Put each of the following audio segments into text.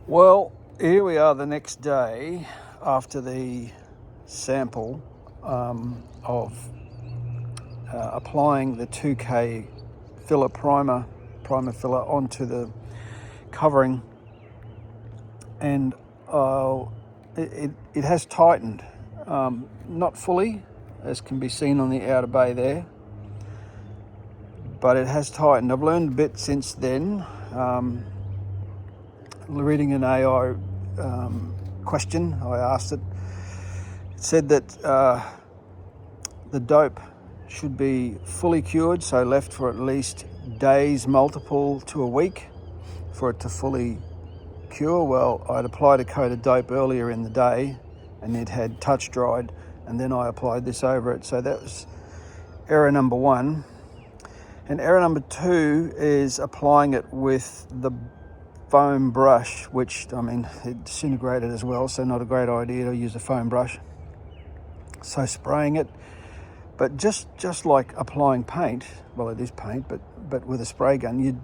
Well, here we are the next day after the sample of applying the 2K filler primer filler onto the covering, and it has tightened, not fully, as can be seen on the outer bay there, but it has tightened. I've learned a bit since then. Reading an AI question, I asked it. It said that the dope should be fully cured, so left for at least days, multiple to a week, for it to fully cure. Well, I'd applied a coat of dope earlier in the day and it had touch dried, and then I applied this over it. So that was error number one. And error number two is applying it with the foam brush, which, it disintegrated as well, so not a great idea to use a foam brush. So spraying it, but just like applying paint, well, it is paint, but with a spray gun, you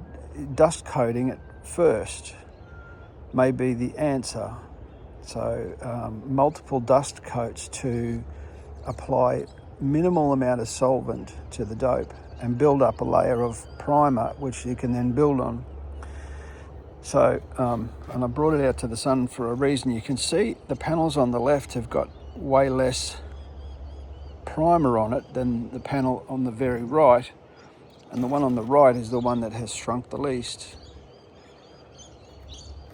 dust coating it first may be the answer. So multiple dust coats to apply minimal amount of solvent to the dope and build up a layer of primer, which you can then build on. So, and I brought it out to the sun for a reason. You can see the panels on the left have got way less primer on it than the panel on the very right, and the one on the right is the one that has shrunk the least.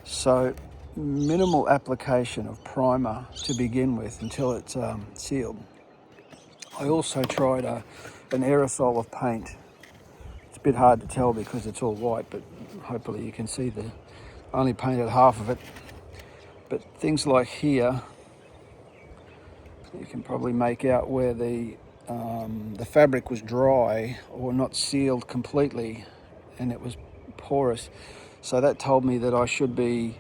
So minimal application of primer to begin with until it's sealed. I also tried an aerosol of paint. It's a bit hard to tell because it's all white, but hopefully you can see I only painted half of it. But things like here, you can probably make out where the fabric was dry or not sealed completely, and it was porous. So that told me that I should be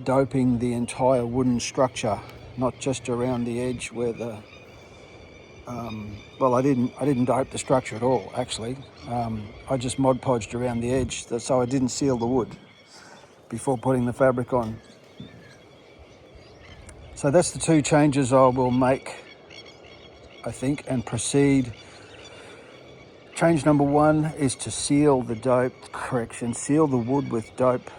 doping the entire wooden structure, not just around the edge where the well, I didn't dope the structure at all, actually. I just Mod Podged around the edge, so I didn't seal the wood before putting the fabric on. So that's the two changes I will make, I think, and proceed. Change number one is to seal the seal the wood with dope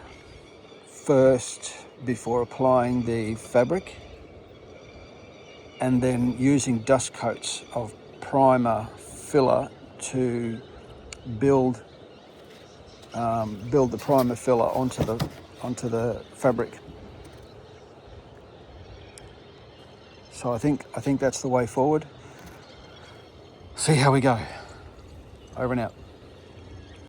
first before applying the fabric, and then using dust coats of primer filler to build the primer filler onto the fabric. So I think that's the way forward. See how we go. Over and out.